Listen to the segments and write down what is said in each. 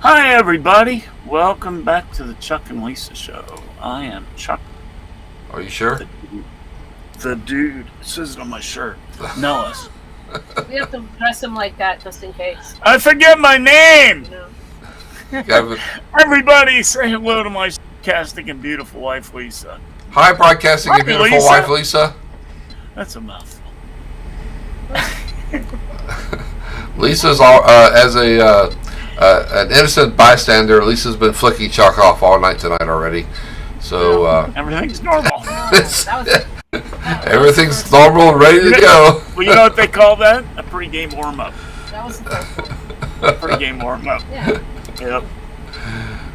Hi, everybody. Welcome back to the Chuck and Lisa Show. I am Chuck. Are you sure? The dude. It says it on my shirt. Nellis. We have to dress him like that just in case. I forget my name! You know? Everybody say hello to my sarcastic and beautiful wife, Lisa. Hi, broadcasting your beautiful Lisa. wife, Lisa. That's a mouthful. Lisa's as an innocent bystander. Lisa's been flicking Chuck off all night tonight already. So Everything's normal. everything's normal and ready to go. Well, you know what they call that? A pre-game warm-up. That was the first one. Pre-game warm-up. Yeah. Yep.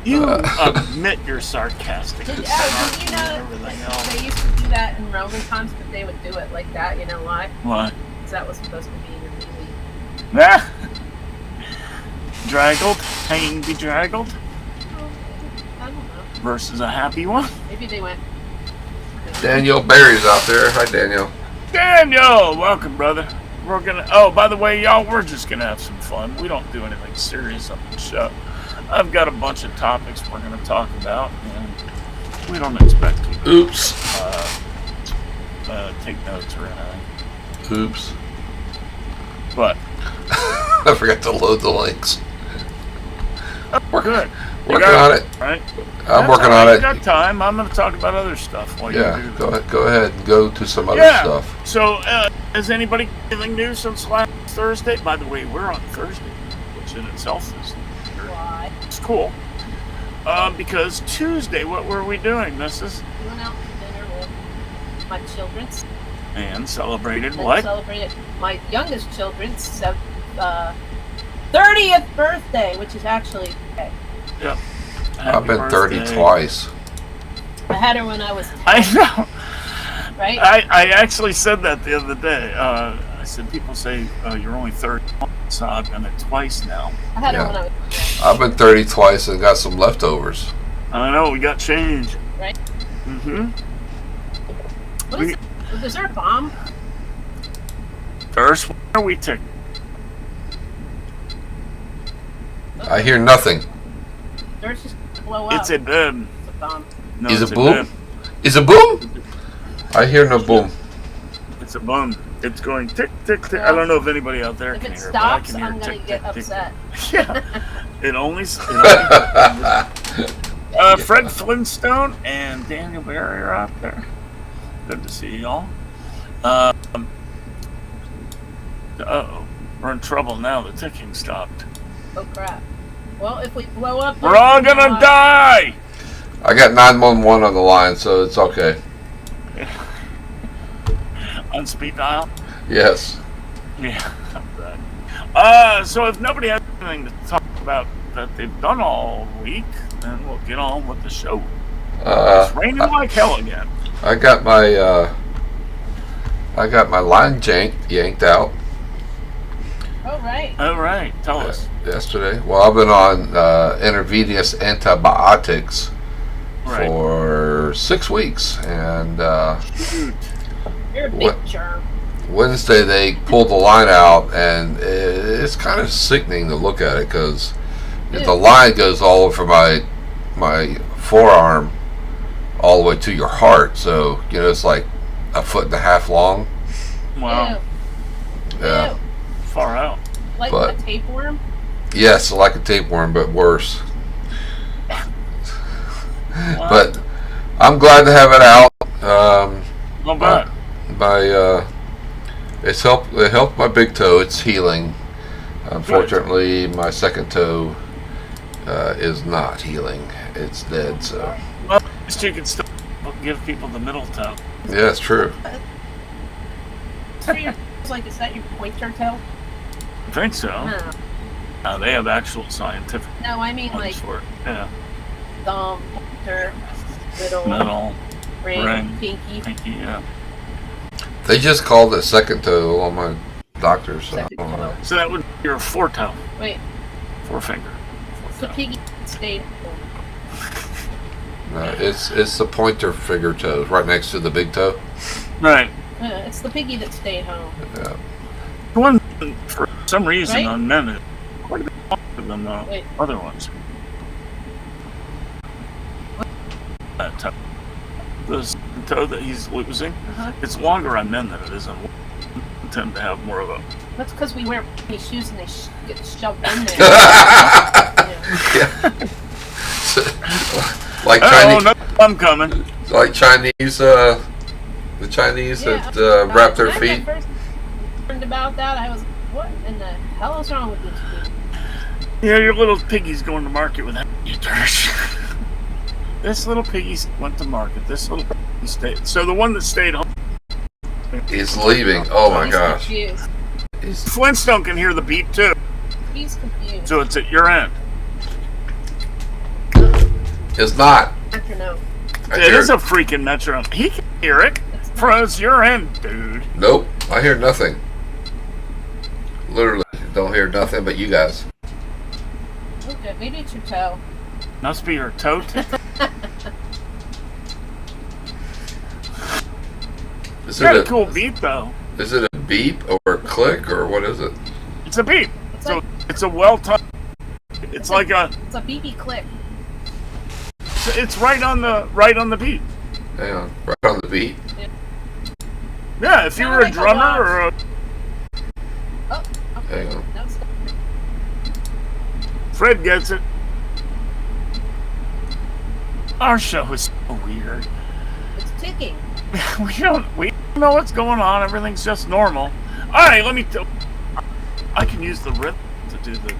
You admit you're sarcastic. Did you and know everything else. they used to do that in Roman times, but they would do it like that? You know why? What? Because that was supposed to be your movie. Ah. Draggled, hanging bedraggled Oh, I don't know. versus a happy one. Maybe they went. Daniel Barry's out there. Hi, Daniel. Daniel, welcome, brother. We're gonna. Oh, by the way, y'all, we're just gonna have some fun. We don't do anything serious on the show. I've got a bunch of topics we're gonna talk about, and we don't expect you to Oops. take notes or anything. Oops. But I forgot to load the links. we're good. Working on it. Right? I'm working on I it. got time. I'm gonna talk about other stuff while you Yeah, do go that. ahead. Go ahead and go to some other Yeah. stuff. So, has anybody anything new since last Thursday? By the way, we're on Thursday, which in itself is Why? it's cool. Because Tuesday, what were we doing, Mrs.? We went out to dinner with my children's. And celebrated And what? celebrated my youngest children's 30th birthday, which is actually okay. Yep. I've been 30 birthday. twice. I had her when I was 10, I know. right? I actually said that the other day. I said people say you're only 30, so I've done it twice now. I had her Yeah. when I was 10. I've been 30 twice and got some leftovers. I know we got change. Right. Mm-hmm. What is it? Is there a bomb? First, where are we tick? I hear nothing. There's just gonna blow up. It's a boom. It's a bomb. No, Is it's it boom? boom. Is it boom? I hear no boom. It's a boom. It's going tick, tick, tick. I don't know if anybody out there If can it hear it, but I stops, can hear I'm gonna tick, get tick, tick. upset. Yeah. It only Fred Flintstone and Daniel Barry are out there. Good to see y'all. Uh-oh. We're in trouble now. The ticking stopped. Oh crap. Well, if we blow up, We're all gonna die! I got 911 on the line, so it's okay. On speed dial? Yes. Yeah. So if nobody has anything to talk about that they've done all week, then we'll get on with the show. It's raining like hell again. I got my line yanked out Oh right. All right. Tell us. yesterday. Well, I've been on intravenous antibiotics Right. for 6 weeks, and Shoot. You're a big What? germ. Wednesday they pulled the line out, and it's kind of sickening to look at it because the line goes all over my forearm all the way to your heart. So it's like a foot and a half long. Wow. Ew. Yeah. Ew. Far out. Like But- a tapeworm. Yes, like a tapeworm, but worse. Wow. But I'm glad to have it out. Not bad. It helped my big toe. It's healing. Unfortunately, my second toe is not healing. It's dead. So Well, at least you can still give people the middle toe. yeah, it's true. So it's like, is that your pointer toe? I think so. No. They have actual scientific No, I mean ones like for it. Yeah. thumb, pointer, middle, Middle, ring, ring. pinky. pinky, yeah. They just called it second toe on my doctor. So I Second don't know. toe. So that would be your foretoe. Wait, Forefinger. the Foretoe. piggy stayed home. No, it's the pointer finger toe, right next to the big toe. Right. It's the piggy that stayed home. Yeah. One, for some reason, Right? on men, quite a bit longer than the Wait. other ones. That toe. The toe that he's losing, it's longer on men than it is on women. They tend to have more of a. That's because we wear any shoes and they get shoved in there. Yeah. Like Oh, Chinese, no, I'm coming. like Chinese, the Chinese that wrap their When feet. I first learned about that, I was, what in the hell is wrong with these people? Yeah, your little piggy's going to market with that. You dirt. This little piggy went to market. This little piggy stayed. So the one that stayed home. He's leaving. Oh my He's gosh. confused. Flintstone can hear the beep too. He's confused. So it's at your end. It's not. Metronome. It is a freaking metronome. He can hear it. It's not. From your end, dude. Nope. I hear nothing. Literally, don't hear nothing but you guys. Okay, maybe it's your toe. Must be your toe tip. Is Very it cool beep though. Is it a beep or a click or what is it? It's a beep. It's So like it's a well-timed. It's like a. it's a BB click. It's right on the beat. Hang on, right on the beat. Yeah, if you Kinda were a like a drummer or a Oh, okay. Hang on. No, stop. Fred gets it. Our show is so weird. It's ticking. We don't know what's going on. Everything's just normal. All right, let me. I can use the rhythm to do the.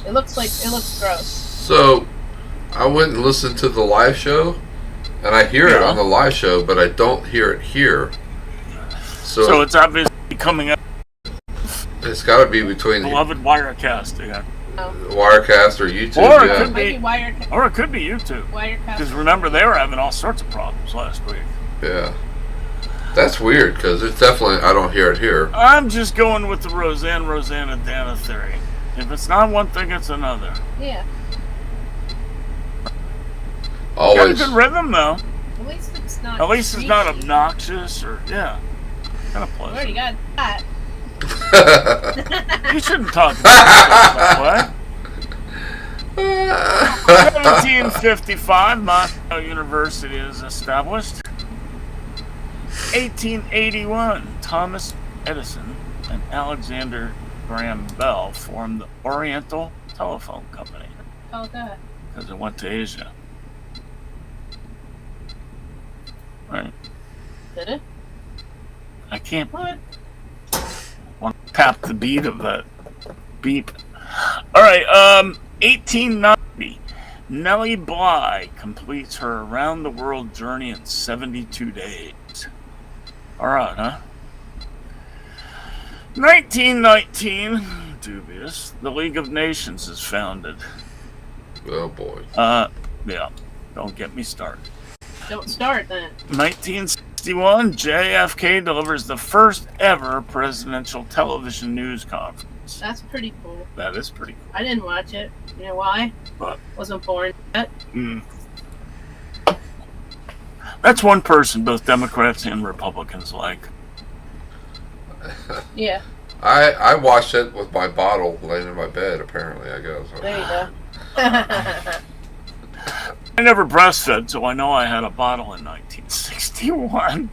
It looks gross. So, I went and listened to the live show, and I hear it on the live show, but I don't hear it here. So it's obviously coming up. It's got to be between Beloved Wirecast again. Wirecast or YouTube. Or it yeah. could Might be be, Wirecast. or it could be YouTube. Because remember, they were having all sorts of problems last week. Yeah. That's weird because it's definitely I don't hear it here. I'm just going with the Rosanna Dana theory. If it's not one thing, it's another. Yeah. Got a Always. good rhythm though. At least it's not. At least it's not screechy. obnoxious or kind of We already pleasant. got that. You shouldn't talk about it that way. 1755, Moscow University is established. 1881, Thomas Edison and Alexander Graham Bell formed the Oriental Telephone Company Oh, that. because it went to Asia. Right. Did it? I can't What? want to tap the beat of that beep. All right, 1890. Nellie Bly completes her around-the-world journey in 72 days. All right, huh? 1919, dubious. The League of Nations is founded. Oh boy. Yeah, don't get me started. Don't start then. 1961, JFK delivers the first ever presidential television news conference. That's pretty cool. That is pretty cool. I didn't watch it. You know why? But Wasn't born yet. That's one person both Democrats and Republicans like. Yeah. I watched it with my bottle laying in my bed. Apparently, I guess. There you go. I never breastfed, so I know I had a bottle in 1961.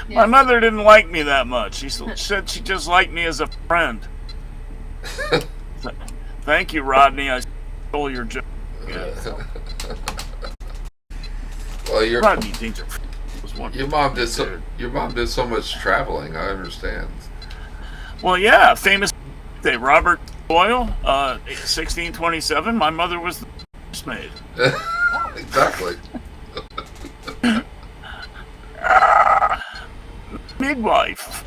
Yeah. My mother didn't like me that much. She said she just liked me as a friend. Thank you, Rodney. I stole your joke. Yeah. Well, Rodney Dangerfield was one. your mom did so much traveling. I understand. Well, yeah, famous day. Robert Boyle, 1627. My mother was the first maid. Exactly. Midwife.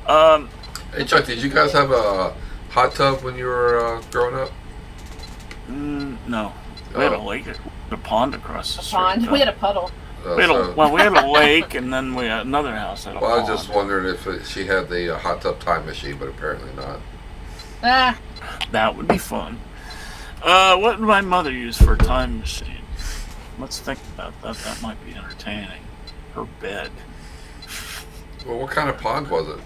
Hey Chuck, did you guys have a hot tub when you were growing up? No. We had a lake, a pond across the street. Pond. We had a puddle. We had a lake, and then we had another house at a Well, I pond. was just wondering if she had the hot tub time machine, but apparently not. Ah, That would be fun. What did my mother use for a time machine? Let's think about that. That might be entertaining. Her bed. Well, what kind of pond was it?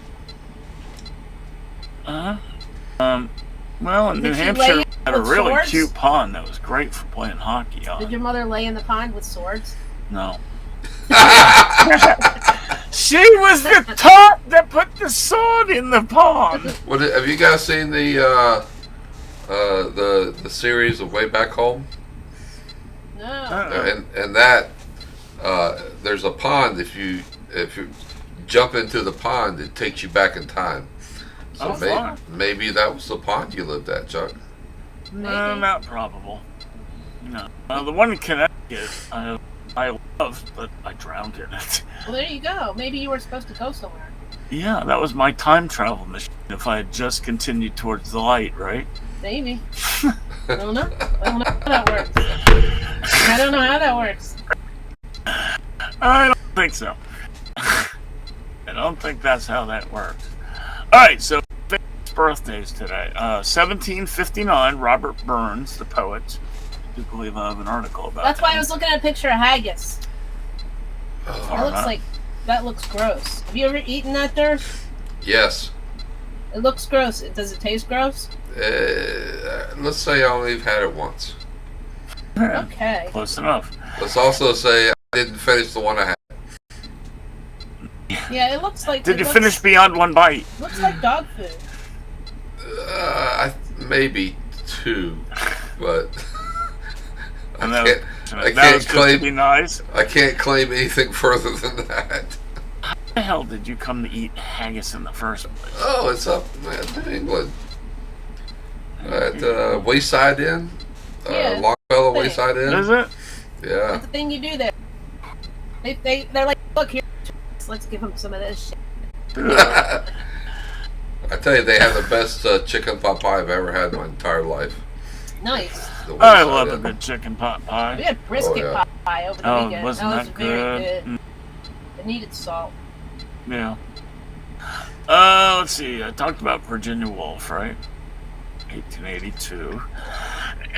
Well, in New Did she Hampshire, lay we had a with really swords? cute pond that was great for playing hockey on. did your mother lay in the pond with swords? No. She was the top that put the sword in the pond. Have you guys seen the series of Way Back Home? No. And that there's a pond. If you jump into the pond, it takes you back in time. So fun. maybe that was the pond you lived at, Chuck. No, not probable. No. The one in Connecticut, I loved, but I drowned in it. Well, there you go. Maybe you were supposed to go somewhere. Yeah, that was my time travel machine. If I had just continued towards the light, right? Maybe. I don't know. I don't know how that works. I don't know how that works. I don't think so. I don't think that's how that works. All right, so famous birthdays today. 1759, Robert Burns, the poet. I do believe I have an article about That's him. why I was looking at a picture of haggis. Oh, That looks gross. Have you ever eaten that dirt? yes. It looks gross. Does it taste gross? Let's say I only had it once. Okay. Close enough. Let's also say I didn't finish the one I had. Yeah, it looks like. Did you finish beyond one bite? Looks like dog food. Maybe two, but And I that can't was just to be nice. I can't claim anything further than that. How the hell did you come to eat haggis in the first place? Oh, it's up in England at Wayside Inn, Yeah. Longfellow Wayside Inn. Is it? Yeah. That's the thing you do there. They're like, look here, let's give them some of this shit. I tell you, they have the best chicken pot pie I've ever had in my entire life. Nice. The I Wayside love a Inn. good chicken pot We pie. had brisket Oh, yeah. pie over the Oh, weekend. wasn't that was that very good? good. It needed salt. Yeah. Let's see. I talked about Virginia Woolf, right? 1882.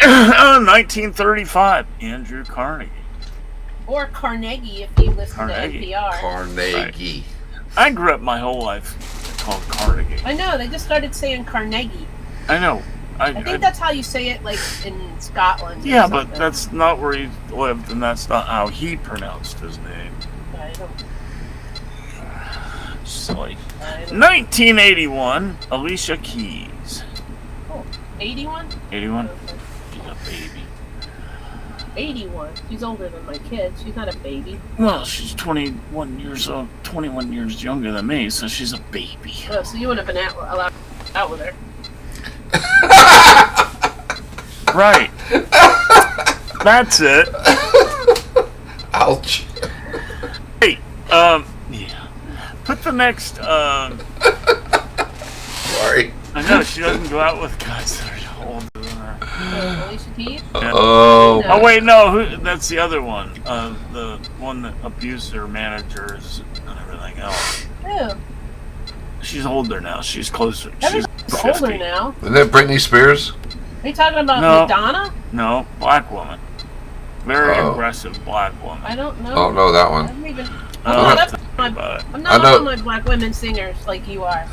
1935. Andrew Carnegie. Or Carnegie, if you listen Carnegie. to NPR. Carnegie. I grew up my whole life called Carnegie. I know, they just started saying Carnegie. I know. I think that's how you say it, like, in Scotland. or Yeah, but something. that's not where he lived, and that's not how he pronounced his name. I don't, Silly. I don't. 1981. Alicia Keys. 81? 81. She's a baby. 81. She's older than my kid. She's not a baby. Well, she's 21 years old, 21 years younger than me, so she's a baby. Oh, so you wouldn't have been allowed out with her. Right. That's it. Ouch. Hey, yeah. Put the next, Sorry. I know she doesn't go out with guys that are older than her. Alicia Keys? Oh. Oh wait, no, that's the other one. The one that abused her managers and everything else. Who? She's older now. She's closer. She's Everybody's 50. older now. Isn't that Britney Spears? Are you talking about No. Madonna? No, black woman. Very Oh. aggressive black woman. I don't know. I don't know that I one. haven't even. I I'm don't not have up to to think my. about it. I'm I not know- up on my black women singers like you are.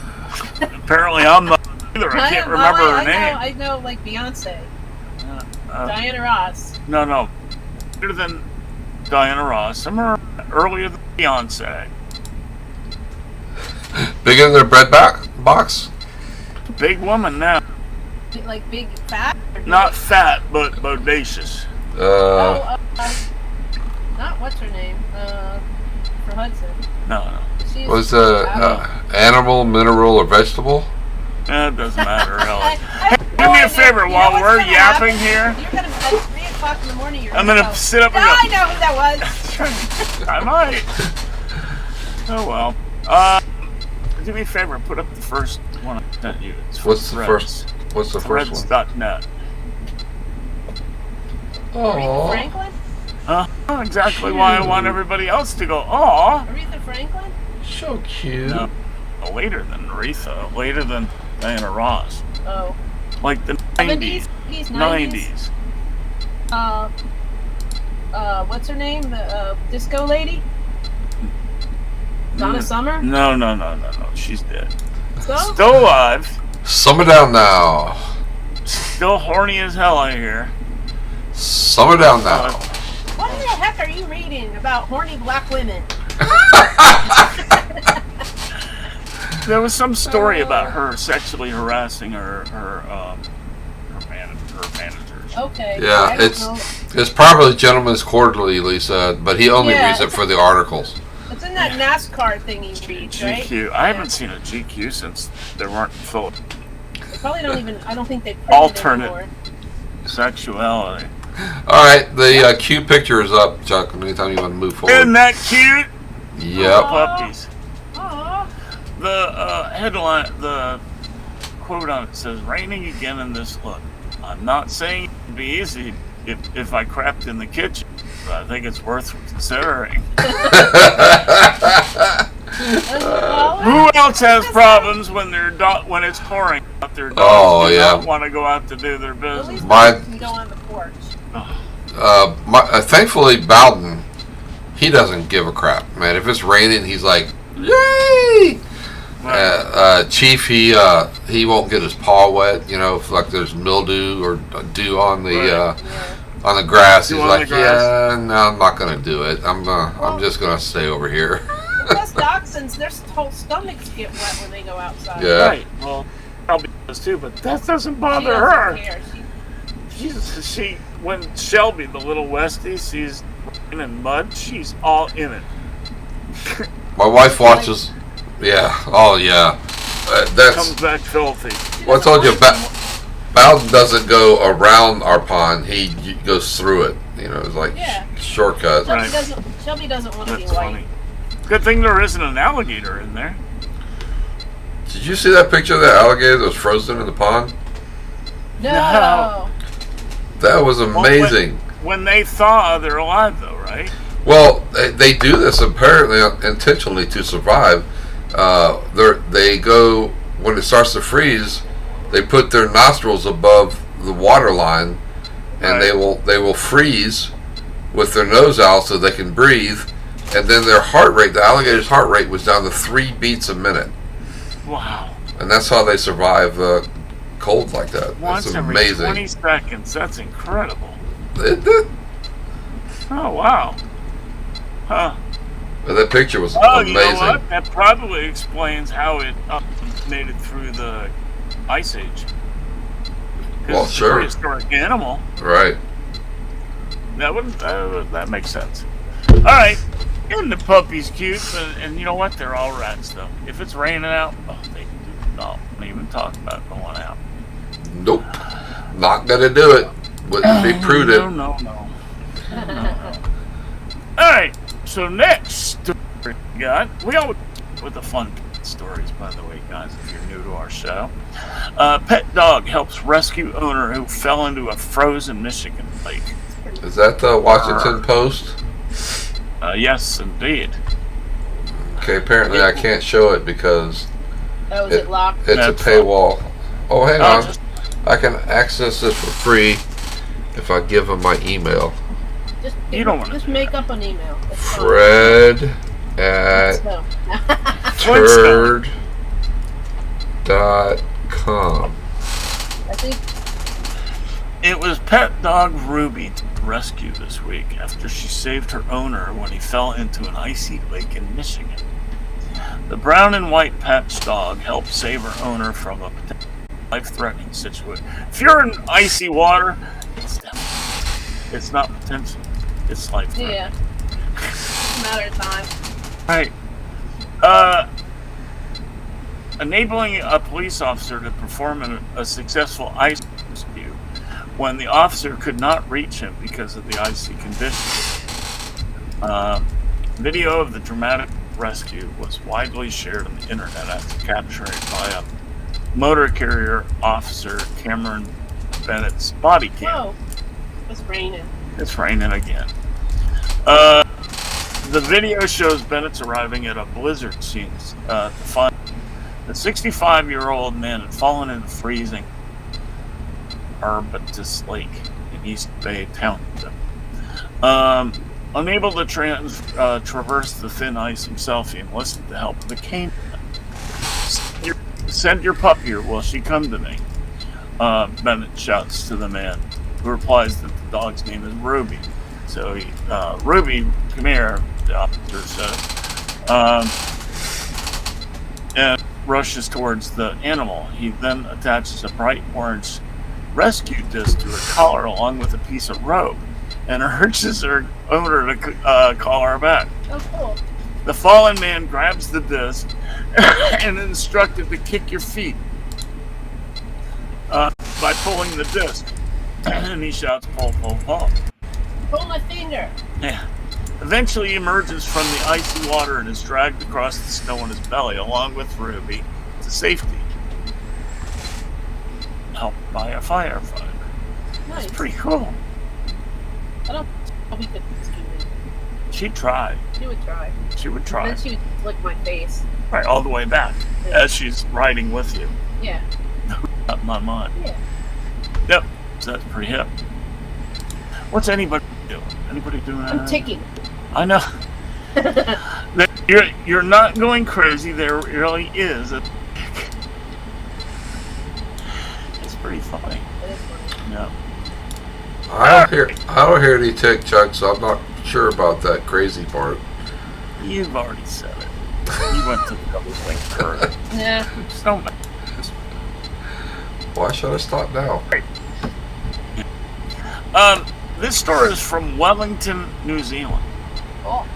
Apparently, I'm not either. I can't remember her name. I know, like Beyonce, Uh, Diana Ross. no. Better than Diana Ross. Some are earlier than Beyonce. Bigger than their bread box? Big woman now. Like big fat? Not fat, but bodacious. Not what's her name? For Hudson. No. She's Was animal, mineral, or vegetable? It doesn't matter, really. Hey, Do me a favor while we're yapping here. You're gonna at 3 o'clock in the morning. I'm gonna sit up and No, go. I know who that was. I might. Oh well. Do me a favor. Put up the first one I sent you. It's from What's the Threads. first? What's the first one? Threads.net. Aretha Franklin? Exactly why I want everybody else to go. Aw. Aretha Franklin? So cute. No, later than Aretha. Later than Diana Ross. Oh. Like the 90s. 90s. What's her name? The disco lady? Donna Summer? No. She's dead. So? Still alive. Summer down now. Still horny as hell, I hear. Summer down now. What in the heck are you reading about horny black women? There was some story about her sexually harassing her managers. Okay. Yeah, I don't know. it's probably Gentleman's Quarterly, Lisa, but he only Yeah. reads it for the articles. It's in that NASCAR thing he reads, right? GQ. I haven't seen a GQ since there weren't full They probably don't even. I don't think they print Alternate. it anymore. sexuality. All right, the cute picture is up, Chuck. Anytime you want to move Isn't forward. that cute? Yep. Puppies. Aw. The headline, the quote on it says, "Raining again in this look. I'm not saying it'd be easy if I crapped in the kitchen, but I think it's worth considering." Well, Who else has problems when their when it's pouring out? Their dogs Oh, do yeah. not want to go out to do their at business. least My- they can go on the porch. Thankfully, Bowden, he doesn't give a crap, man. If it's raining, he's like, yay! Chief, he won't get his paw wet. You know, if like there's mildew or dew on the Right. on the grass, Dew he's on like, the grass. yeah, no, I'm not gonna do it. I'm just gonna stay over here. Plus, dachshunds, their whole stomachs get wet when they go outside. Yeah. Right. Well, probably does too, but that doesn't She bother doesn't her. care. She when Shelby, the little Westie, sees rain and mud, she's all in it. My wife watches. Yeah. Oh yeah. That's. Comes back filthy. Well, I told you, Bowden doesn't go around our pond. He goes through it. You know, it's like Yeah. shortcut. Right. Shelby doesn't want to be That's white. funny. Good thing there isn't an alligator in there. Did you see that picture of that alligator that was frozen in the pond? No. That was amazing. When they thaw, they're alive though, right? Well, they do this apparently intentionally to survive. They go when it starts to freeze. They put their nostrils above the water line, and Right. they will freeze with their nose out so they can breathe. And then their heart rate, the alligator's heart rate, was down to 3 beats a minute, Wow. and that's how they survive cold like that. Once That's every amazing. 20 seconds. That's incredible. Oh, wow. Huh. That picture was Oh, amazing. you know what? That probably explains how it made it through the Ice Age. 'Cause Well, it's sure. a prehistoric animal. Right. That makes sense. All right. And the puppy's cute, and you know what? They're all rats, though. If it's raining out, they do not even talk about going out. Nope. Not gonna do it. Wouldn't be prudent. No. All right. So next story we got. We always with the fun stories, by the way, guys. If you're new to our show, pet dog helps rescue owner who fell into a frozen Michigan lake. Is that the Washington Post? Yes, indeed. Okay, apparently I can't show it because Oh, is it locked? it's That's a paywall. Oh, hang on. Just I can access this for free if I give them my email. You don't want to Just do make up an email. It's fine. Fred at No. turd.com. I think It was pet dog Ruby to the rescue this week after she saved her owner when he fell into an icy lake in Michigan. The brown and white patch dog helped save her owner from a life-threatening situation. If you're in icy water, it's not potential. It's life-threatening. Yeah. It's a matter of time. Right. Enabling a police officer to perform a successful ice rescue when the officer could not reach him because of the icy conditions. Video of the dramatic rescue was widely shared on the internet after captured by a motor carrier officer, Cameron Bennett's body cam. Whoa. It's raining. It's raining again. The video shows Bennett's arriving at a blizzard scene to find the 65-year-old man had fallen into freezing Arbutus Lake in East Bay Township. Unable to traverse the thin ice himself, he enlisted the help of the canine. Send your pup here while she come to me, Bennett shouts to the man, who replies that the dog's name is Ruby. So he, Ruby, come here, the officer says, and rushes towards the animal. He then attaches a bright orange rescue disc to her collar along with a piece of rope and urges her owner to call her back. Oh, cool. The fallen man grabs the disc and instructed to kick your feet by pulling the disc. And he shouts, pull, pull, pull. Pull my finger. Yeah. Eventually he emerges from the icy water and is dragged across the snow on his belly along with Ruby to safety. Helped by a firefighter. Nice. That's pretty cool. I don't know we could rescue him. She tried. She would try. She would And try. then she would lick my face. Right, all the way back as she's riding with you. Yeah. Up my mind. Yeah. Yep. So that's pretty hip. What's anybody doing? Anybody doing that? I'm ticking. I know. You're not going crazy. There really is a tick. It's pretty funny. It is funny. Yeah. I don't hear any tick, Chuck, so I'm not sure about that crazy part. You've already said it. You went to the double link curve. Yeah. So Why should I stop now? this story is from Wellington, New Zealand. Oh.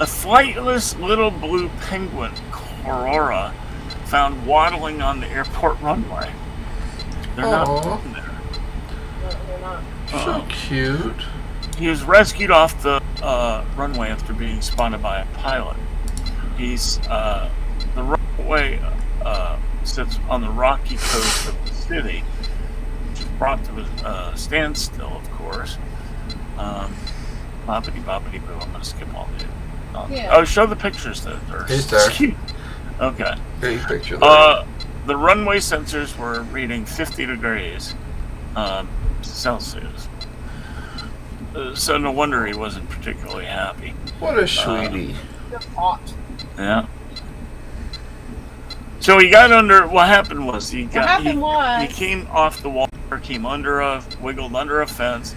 A flightless little blue penguin, Korora, found waddling on the airport runway. They're Aw. not in there. No, they're not. So cute. He was rescued off the runway after being spotted by a pilot. He's the runway sits on the rocky coast of the city, which is brought to a standstill, of course. Boppity boppity boo. I'm gonna skip all the. Yeah. Oh, show the pictures that are He's there. cute. Okay. Hey, picture that. The runway sensors were reading 50 degrees Celsius. So no wonder he wasn't particularly happy. What a sweetie. They're hot. Yeah. So he got under. What happened was he came off the water, wiggled under a fence,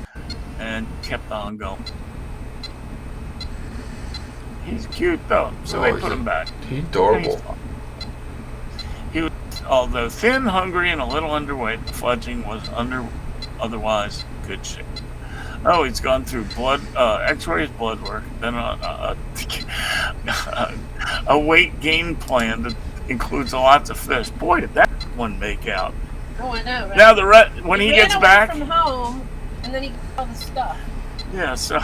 and kept on going. He's cute though, so they put him back. He's adorable. He was, although thin, hungry, and a little underweight, the fledgling was otherwise good shape. Oh, he's gone through X-rays, blood work, then a weight gain plan that includes lots of fish. Boy, did that one make out! Oh, I know, right? Now when he gets ran away back from home, and then he got all the stuff. yeah. So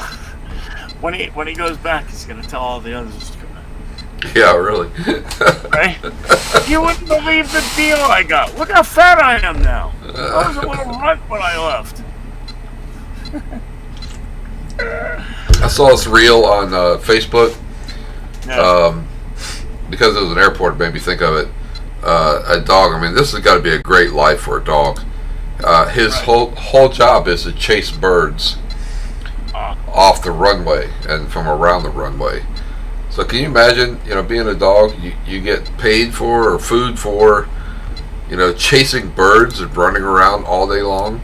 when he goes back, he's gonna tell all the others to come in. Yeah, really. Right? You wouldn't believe the deal I got. Look how fat I am now. I was a little runt when I left. I saw this reel on Facebook. Yeah. Because it was an airport, it made me think of it. A dog. I mean, this has got to be a great life for a dog. His whole job is to chase birds off the runway and from around the runway. So can you imagine, being a dog, you get paid for or food for, chasing birds and running around all day long?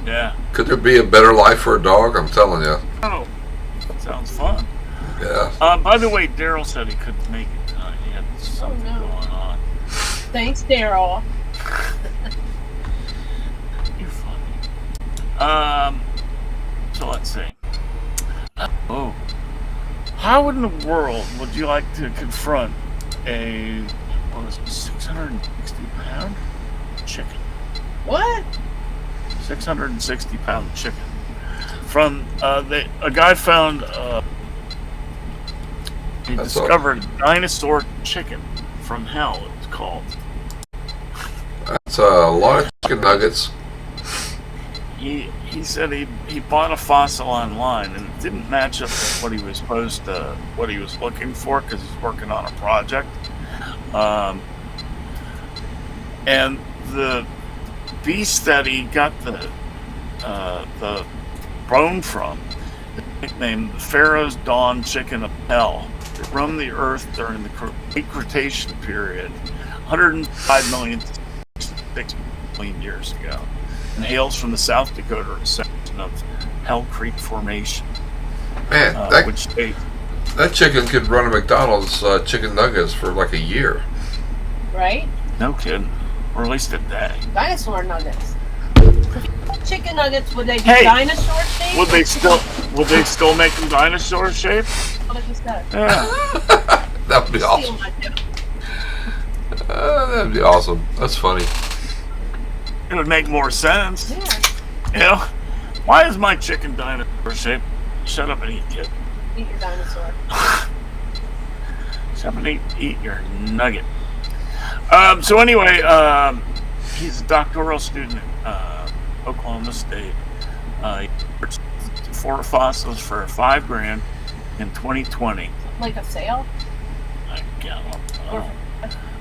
Yeah. Could there be a better life for a dog? I'm telling you. Oh, sounds fun. Yeah. By the way, Daryl said he couldn't make it tonight. He had something going on. Thanks, Daryl. So let's see. Oh, how in the world would you like to confront a, what was it, 660-pound chicken? What? 660-pound chicken. From a guy found he That's discovered dinosaur chicken from hell. It's called. That's a lot of chicken nuggets. He said he bought a fossil online and it didn't match up with what he was what he was looking for because he's working on a project. And the beast that he got the bone from is nicknamed the Pharaoh's Dawn Chicken of Hell. It roamed the earth during the Cretaceous period, 105 million to 6 million years ago, and hails from the South Dakota section of Hell Creek Formation. Man, that chicken could run a McDonald's chicken nuggets for like a year. Right? No kidding. Or at least a day. Dinosaur nuggets. Chicken nuggets, would they be Hey, dinosaur shaped? Would they still make them dinosaur shaped? What I just said. Yeah. That would be Steal awesome. my joke. That'd be awesome. That's funny. It would make more sense. Yeah. You know? Why is my chicken dinosaur shaped? Shut up and eat, kid. Eat your dinosaur. Shut up and eat your nugget. So anyway, he's a doctoral student at Oklahoma State. He purchased 4 fossils for $5,000 in 2020. Like a sale? I don't know.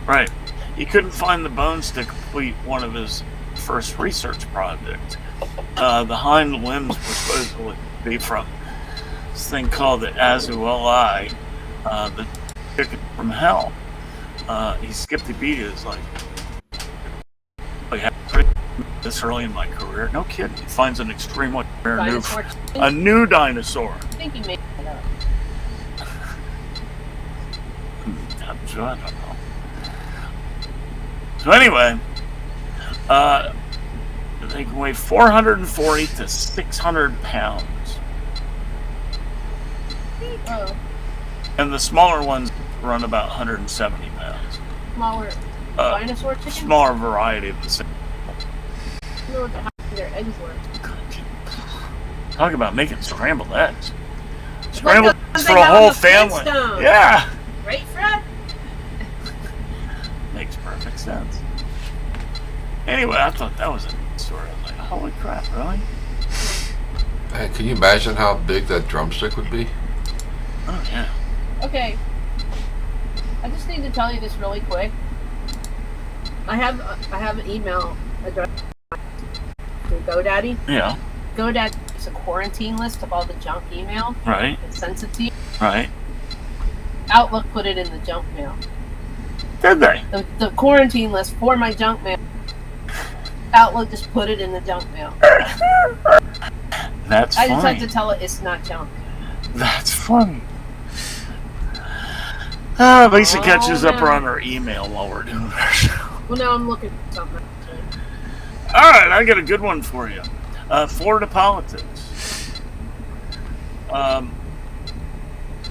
Right. He couldn't find the bones to complete one of his first research projects. The hind limbs were supposedly be from this thing called the Azuli, the chicken from hell. He skipped a beat. It's like this early in my career. No kidding. He finds an extremely rare Dinosaur a new dinosaur. I think he made it up. I don't know. So anyway, they can weigh 440 to 600 pounds. Oh, And the smaller ones run about 170 pounds. smaller Uh, dinosaur chicken? Smaller variety of the same. I don't know what their eggs were. Talk about making scrambled eggs. Scrambled Like eggs the for ones a they whole have on the family. Flintstones. Yeah. Right, Fred? Makes perfect sense. Anyway, I thought that was a neat story. I was like, holy crap, really? Man, can you imagine how big that drumstick would be? Oh, yeah. Okay. I just need to tell you this really quick. I have an email address to GoDaddy. Yeah. GoDaddy is a quarantine list of all the junk email. Right. It sends it to you. Right. Outlook put it in the junk mail. Did they? The quarantine list for my junk mail. Outlook just put it in the junk mail. That's I funny. just had to tell it it's not junk. That's funny. At least it catches up no. on our email while we're doing our show. Well, now I'm looking for something. All right, I got a good one for you. Florida politics.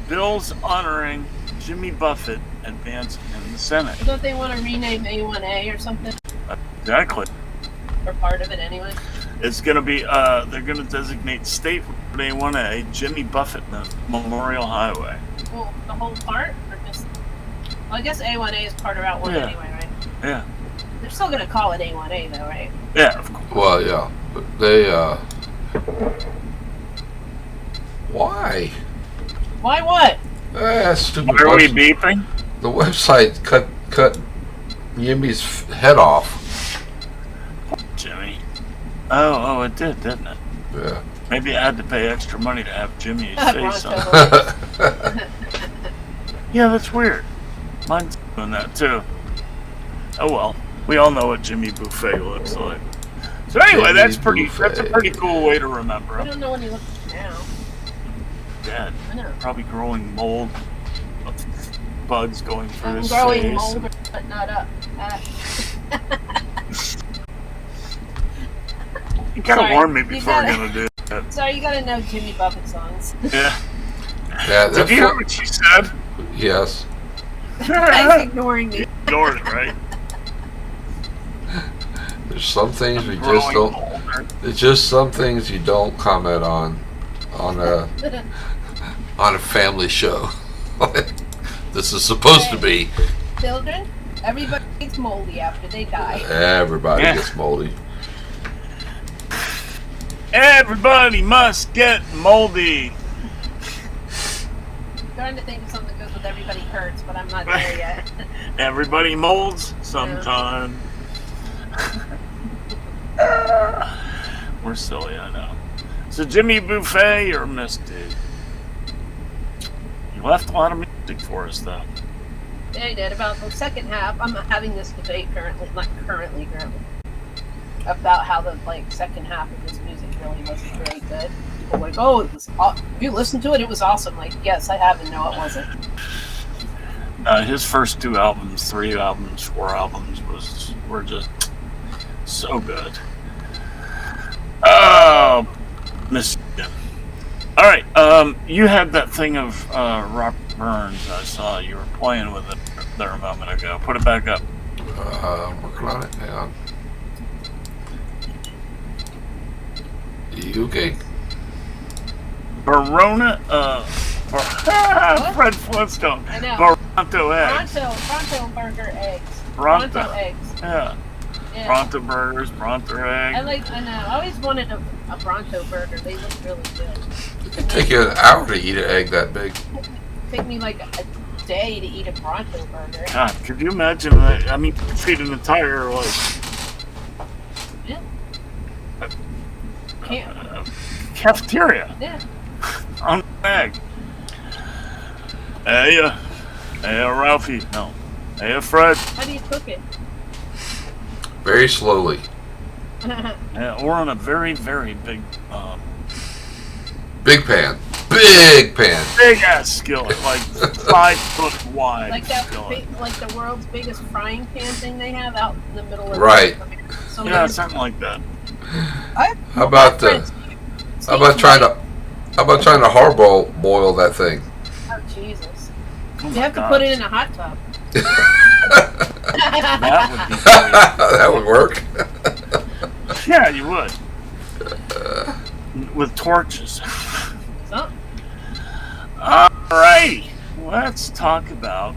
Bills honoring Jimmy Buffett advance in the Senate. Don't they want to rename A1A or something? Exactly. Or part of it anyway? It's going to be, they're going to designate State Road A1A Jimmy Buffett Memorial Highway. Well, the whole part? Or just... Well, I guess A1A is part of Route 1 Yeah. anyway, right? Yeah. They're still going to call it A1A though, right? Yeah, of course. Well, yeah. But they, why? Why what? Stupid Why are we website. beeping? The website cut Yimmy's head off. Jimmy. Oh, it did, didn't it? Yeah. Maybe I had to pay extra money to have Jimmy's face on it. Bronco. Yeah, that's weird. Mine's doing that too. Oh well. We all know what Jimmy Buffet looks like. So anyway, Jimmy that's a Buffett. pretty cool way to remember I him. don't know what he looks like now. Dead. I know. Probably growing mold, bugs going through I'm his growing face. mold, but not up. You gotta Sorry, warn me you before gotta- we're gonna do that. Sorry, you gotta know Jimmy Buffett songs. Yeah. Yeah, Did you hear what she said? yes. He's ignoring me. Ignored it, right? There's some things we just Growing don't. older. There's just some things you don't comment on a family show. This is supposed to be. Children, everybody gets moldy after they die. Everybody Yeah. gets moldy. Everybody must get moldy. I'm trying to think of something that goes with everybody hurts, but I'm not there yet. Everybody molds sometime. We're silly, I know. So Jimmy Buffet or Misty? You left a lot of music for us, though. Yeah, I did. About the second half, I'm having this debate currently, about how the second half of this music really wasn't very good. People are like, oh, it was. You listened to it, it was awesome. Like, yes, I have, and no, it wasn't. His first 2 albums, 3 albums, 4 albums were just so good. Oh, Michigan. All right, you had that thing of Robert Burns. I saw you were playing with it there a moment ago. Put it back up. I'm working on it. Hang on. You okay? Verona, Fred Flintstone. I know. Bronto eggs. Pronto burger eggs. Bronto. Pronto eggs. Yeah. Yeah. Bronto burgers, Bronto egg. I know. I always wanted a Bronto burger. They look really good. It can take you an hour to eat an egg that big. Take me like a day to eat a Bronto burger. God, could you imagine that? I mean, feed an entire Yeah. Can't. cafeteria Yeah. on an egg. Hey, Ralphie. No. Hey, Fred. How do you cook it? Very slowly. Or on a very, very big, Big pan. Big pan. big ass skillet, like 5 foot wide like that, skillet. like the world's biggest frying pan thing they have out in the middle of Right. So Yeah, something like that. How about how about trying to hard boil that thing? Oh Jesus! Oh You my have to God. put it in a hot tub. That would be That would work. great. Yeah, you would. With torches. So, Alrighty, let's talk about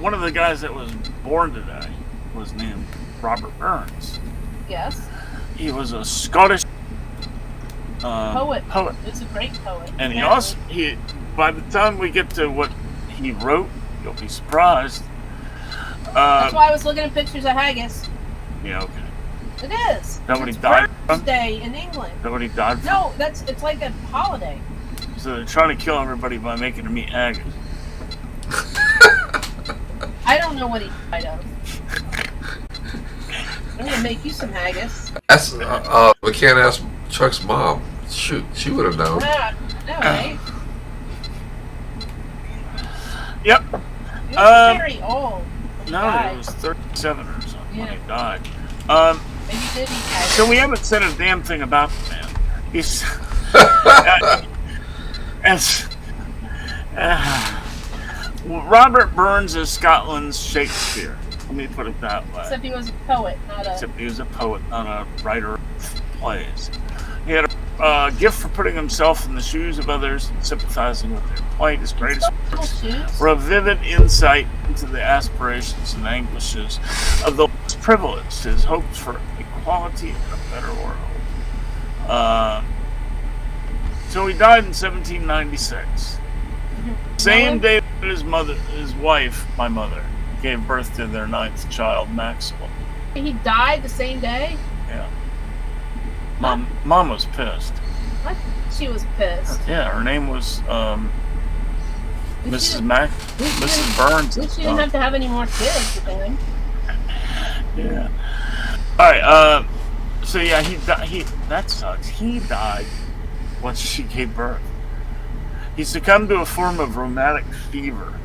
one of the guys that was born today was named Robert Burns. yes, He was a Scottish poet. poet, It's a great poet. and apparently. by the time we get to what he wrote, you'll be surprised. That's why I was looking at pictures of haggis. Yeah, okay. It is. Nobody It's died Burns from? Day in England. Nobody died from. No, it's like a holiday. So they're trying to kill everybody by making them eat haggis. I don't know what he died of. I'm gonna make you some haggis. That's we can't ask Chuck's mom. Shoot, she would have known. Yeah, no, right? Yep. He was very old. when he No, died. he was 37 or something when Yeah. he died. Maybe he did eat haggis. So we haven't said a damn thing about the man. He's as Robert Burns is Scotland's Shakespeare. Let me put it that way. Except he was a poet, not a. Except he was a poet, not a writer of plays. He had a gift for putting himself in the shoes of others and sympathizing with their plight. His greatest works Shoes. were a vivid insight into the aspirations and anguishes of the less privileged, his hopes for equality and a better world. So he died in 1796. Same day that his wife, my mother, gave birth to their 9th child, Maxwell. He died the same day. Yeah. Mom was pissed. She was pissed. Yeah, her name was Mrs. Mrs. Burns. At least she didn't have to have any more kids. I think. Yeah. All right. So yeah, that sucks. He died once she gave birth. He succumbed to a form of rheumatic fever,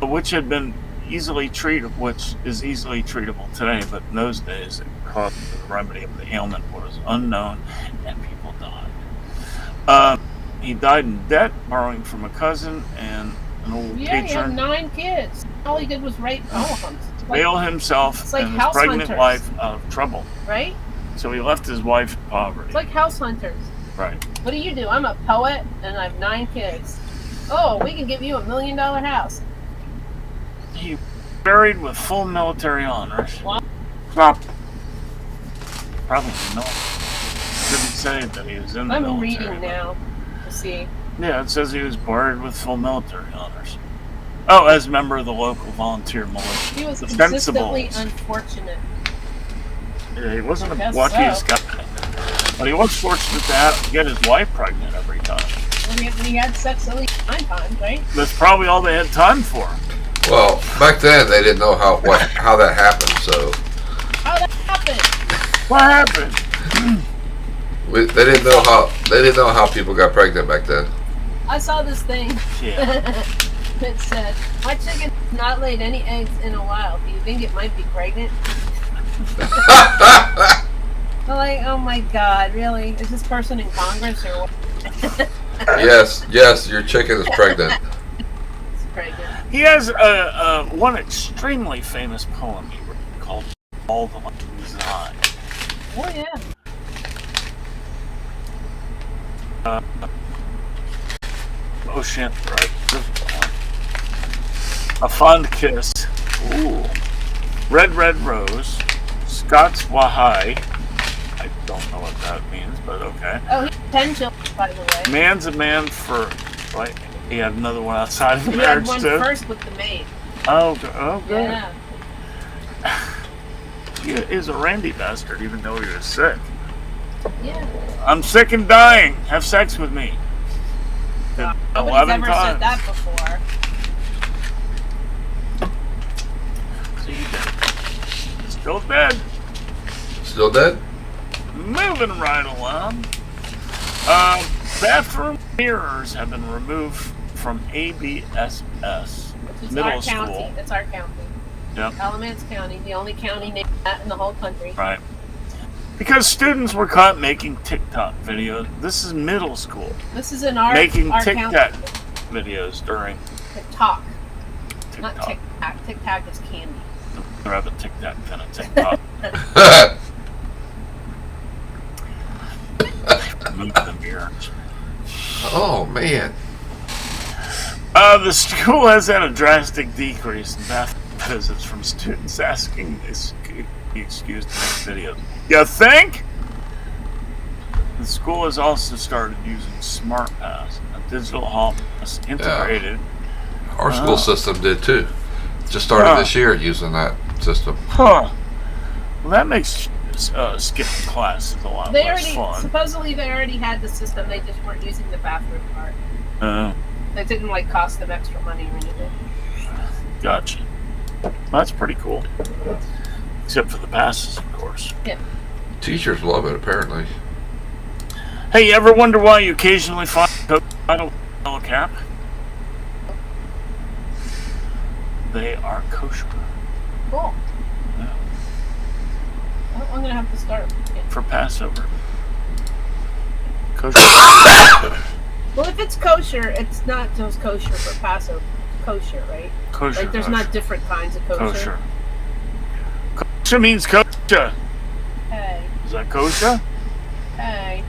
which had been easily treatable, which is easily treatable today, but in those days, the remedy of the ailment was unknown, and people died. He died in debt, borrowing from a cousin and an old Yeah, he had patron. 9 kids. All he did was rape poems. Bail himself it's like and his House pregnant Hunters. wife out of trouble. Right? So he left his wife in poverty. It's like House Hunters. Right. What do? I'm a poet and I have 9 kids. Oh, we can give you $1 million house. He buried with full military honors. What? Probably not. Didn't say that he was in the I'm military. reading now to see. Yeah, it says he was buried with full military honors. Oh, as a member of the local volunteer militia. He was The consistently Fencibles. unfortunate. Yeah, he wasn't the Guess luckiest so. guy. But he was fortunate to get his wife pregnant every time. And he had sex at least 9 times, right? That's probably all they had time for. Well, back then they didn't know how that happened, so How that happened? What happened? they didn't know how people got pregnant back then. I saw this thing. Yeah. It said, "My chicken has not laid any eggs in a while. Do you think it might be pregnant?" I'm like, oh my god, really? Is this person in Congress or what? Yes, your chicken is pregnant. It's pregnant. He has one extremely famous poem he wrote called All the Lamb's Eye. Oh yeah. Ocean, right? A Fond Kiss. Ooh. Red Rose. Scots Wahai. I don't know what that means, but okay. Oh, he had 10 children, by the way. Man's a man for, right? He had another one outside of the He had marriage one too. first with the maid. Oh, good. Yeah. He is a randy bastard, even though he was sick. Yeah. I'm sick and dying. Have sex with me. Nobody's 11 ever times. said that before. So you dead. Still dead. Still dead? Moving right along. Bathroom mirrors have been removed from ABSS It's middle our school. county. It's our county. Yep. Alamance County, the only county named that in the whole country. Right. Because students were caught making TikTok videos. This is middle school. This is in our Making our TikTok county. videos during TikTok, not TikTok. Tic Tac. Tic Tac is candy. I'd rather TikTok than a TikTok. Move the mirrors. Oh man. The school has had a drastic decrease in bathroom visits from students asking the excuse to make videos. You think? The school has also started using SmartPass, a digital hall pass integrated. Our school system did too. Just started Huh. this year using that system. Huh. Well, that makes skipping classes a lot They less already fun. supposedly they already had the system. They just weren't using the bathroom part. It didn't like cost them extra money or anything. Gotcha. That's pretty cool. Except for the passes, of course. Yeah. Teachers love it apparently. Hey, you ever wonder why you occasionally find a Coke bottle with a yellow cap? They are kosher Cool. Yeah. Well, I'm gonna have to start. for Passover. Kosher. Well, if it's kosher, it's not just kosher for Passover. It's kosher, right? Kosher. Like there's not different kinds of kosher. kosher. Kosher means kosher. Hey, Is that kosher? hey.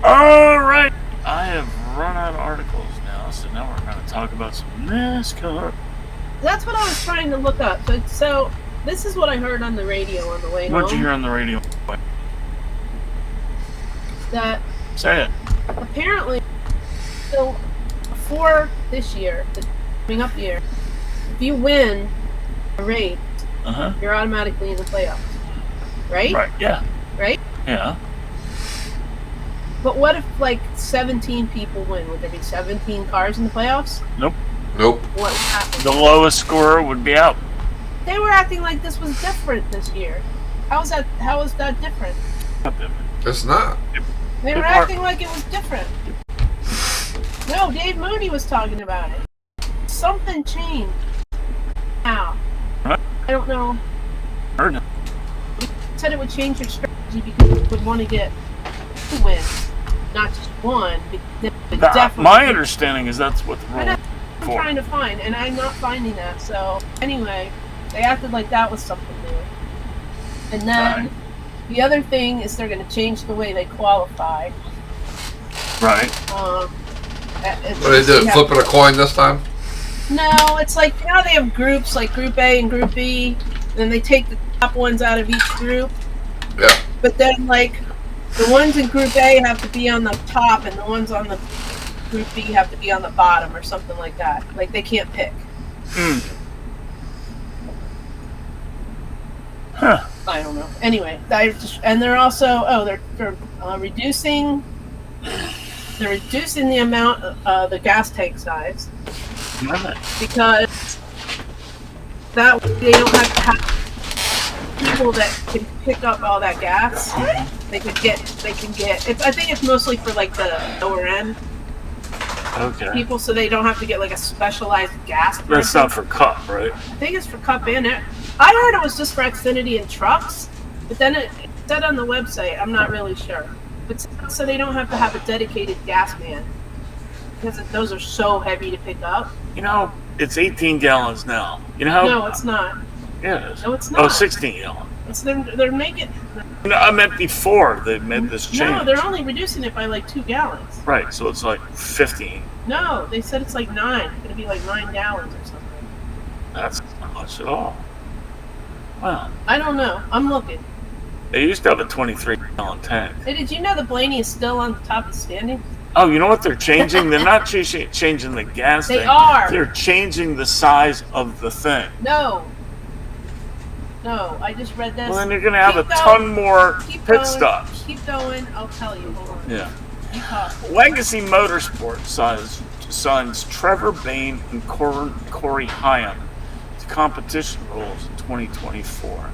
All right. I have run out of articles now, so now we're going to talk about some NASCAR. That's what I was trying to look up. So this is what I heard on the radio on the way What'd you home. hear on the radio? That Say it. apparently, so for this year, the coming up year, if you win a race, Uh-huh. you're automatically in the playoffs, right? Right. Yeah. Right? Yeah. But what if like 17 people win? Would there be 17 cars in the playoffs? Nope. What would happen? The lowest scorer would be out. They were acting like this was different this year. How is that different? It's not. They were People are- acting like it was different. No, Dave Mooney was talking about it. Something changed. How? Huh? I don't know. Heard it. Said it would change your strategy because you would want to get 2 wins, not just 1. My understanding is that's what the rule is I'm for. trying to find, and I'm not finding that. So anyway, they acted like that was something new. And then Right. the other thing is they're going to change the way they qualify. Right. What do they do? Flipping a coin this time? No, it's like, you know, they have groups like Group A and Group B, and then they take the top ones out of each group. Yeah. But then, like, the ones in Group A have to be on the top, and the ones on the Group B have to be on the bottom, or something like that. Like, they can't pick. Huh. I don't know. Anyway, and they're also they're reducing. They're reducing the amount of the gas tank size because that way they don't have to have people that can pick up all that gas. They can get. I think it's mostly for like the lower end people, so they don't have to get like a specialized gas. That's not for cup, right? I think it's for cup in it. I heard it was just for Xfinity and trucks, but then it said on the website. I'm not really sure. But so they don't have to have a dedicated gas man because those are so heavy to pick up. You know, it's 18 gallons now. You know how? No, it's not. Yeah, it is. No, it's not. Oh, 16 gallons. It's they're making. No, I meant before they made this change. No, they're only reducing it by like 2 gallons. Right, so it's like 15. No, they said it's like 9. It's gonna be like 9 gallons or something. That's not much at all. Wow. I don't know. I'm looking. They used to have a 23-gallon tank. Hey, did you know the Blaney is still on the top of the standings? Oh, you know what they're changing? They're not changing the gas They tank. are. They're changing the size of the thing. No, I just read this. Well, then you're going to have Keep a ton going. more Keep pit going. stops. Keep going. I'll tell you. Hold on. Yeah. You talk. Legacy Motorsports signs Trevor Bayne and Corey Haim to competition rules in 2024.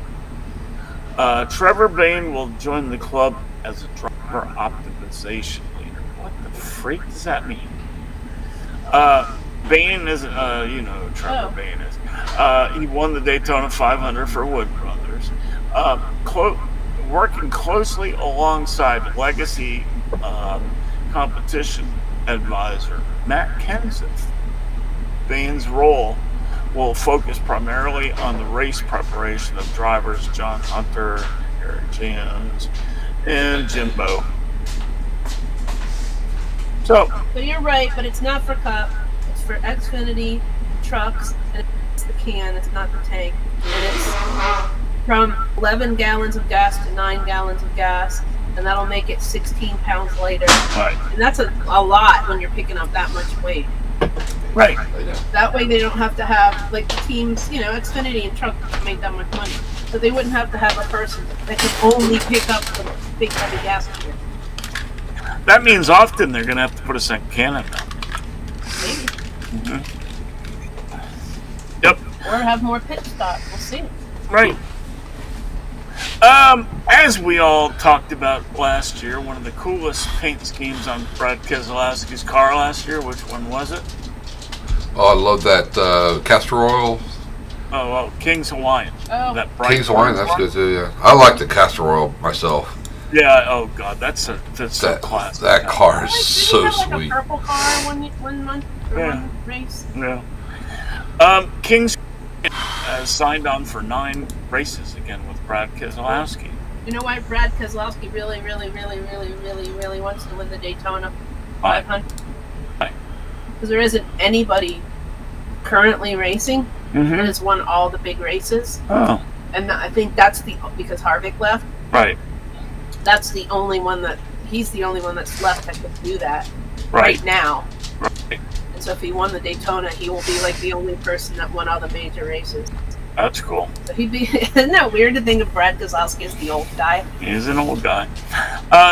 Trevor Bayne will join the club as a driver optimization leader. What the freak does that mean? Bayne is, you know who Trevor Bayne is. He won the Daytona 500 for Wood Brothers. Working closely alongside Legacy competition advisor Matt Kenseth. Bayne's role will focus primarily on the race preparation of drivers John Hunter, Eric Jones, and Jimbo. So you're right, but it's not for Cup. It's for Xfinity trucks, and it's the can. It's not the tank. And it's from 11 gallons of gas to 9 gallons of gas, and that'll make it 16 pounds lighter. right, And that's a lot when you're picking up that much weight. right. That way they don't have to have, like the teams, you know, Xfinity and truck don't make that much money. So they wouldn't have to have a person that can only pick up the big heavy gas can. That means often they're going to have to put a second can in now. Maybe. Yep. Or have more pit stops. We'll see. Right. As we all talked about last year, one of the coolest paint schemes on Brad Keselowski's car last year, which one was it? Oh, I love that castor oil. Oh, well, King's Hawaiian. Oh. That bright King's Hawaiian, orange that's one. good too, yeah. I like the castor oil myself. Yeah, oh god, that's so classic. That car is Didn't so he have, like, sweet. a purple car one month or Yeah. one race? Yeah. King's signed on for 9 races again with Brad Keselowski. You know why Brad Keselowski really wants to win the Daytona Why? 500? Why? Because there isn't anybody currently racing that Mm-hmm. has won all the big races, Oh, and I think that's because Harvick left. right, That's the only one he's the only one that's left that can do that right, now. right. And so if he won the Daytona, he will be like the only person that won all the major races. That's cool. So he'd be. Isn't that weird to think of Brad Keselowski as the old guy? He's an old guy.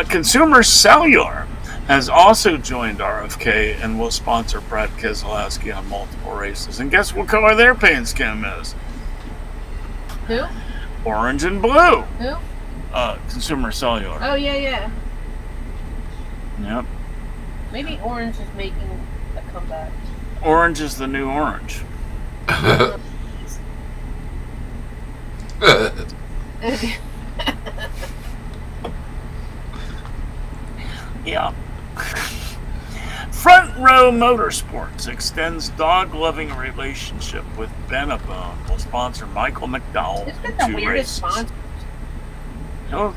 Consumer Cellular has also joined RFK and will sponsor Brad Keselowski on multiple races. And guess what color their paint scheme is? Who? Orange and blue. Who? Consumer Cellular. Oh yeah. Yep. Maybe Orange is making that come back. Orange is the new orange. Yeah. Front Row Motorsports extends dog-loving relationship with Benabone. Will sponsor Michael McDowell It's in been the 2 weirdest races. sponsor.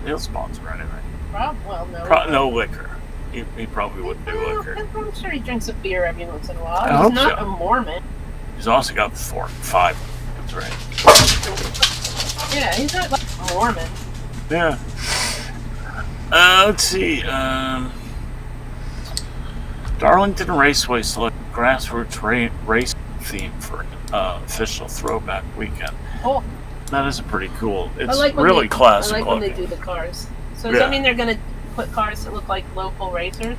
He'll sponsor anything. Well, no. No liquor. He probably wouldn't do Well, liquor. I'm sure he drinks a beer every once in a while. I He's hope not so. a Mormon. He's also got 5. That's right. Yeah, he's not like a Mormon. Yeah. Let's see. Darlington Raceway selected grassroots race theme for official throwback weekend. Oh, That is pretty cool. I It's like when really classic I like when they looking. do the cars. So does Yeah. that mean they're going to put cars that look like local racers?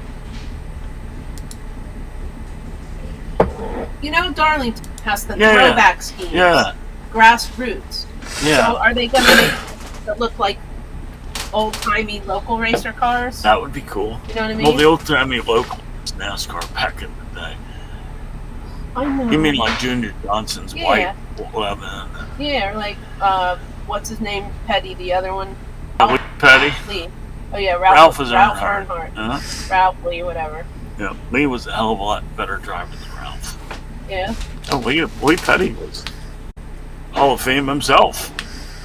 You know, Darlington has the Yeah. throwback schemes. Yeah, Grassroots. yeah. So are they going to make that look like old-timey local racer cars? That would be cool. You know what I mean? Well, the old-timey local was NASCAR back in the day. I know. You mean like Junior Johnson's Yeah. white 11? Yeah, or like, what's his name? Petty, the other one? With Petty? Lee. Oh, yeah, Ralph is Ralph Earnhardt. Earnhardt. Uh-huh. Ralph Lee, whatever. Yeah, Lee was a hell of a lot better driver than Ralph. Yeah, Oh, Lee Petty was Hall of Fame himself.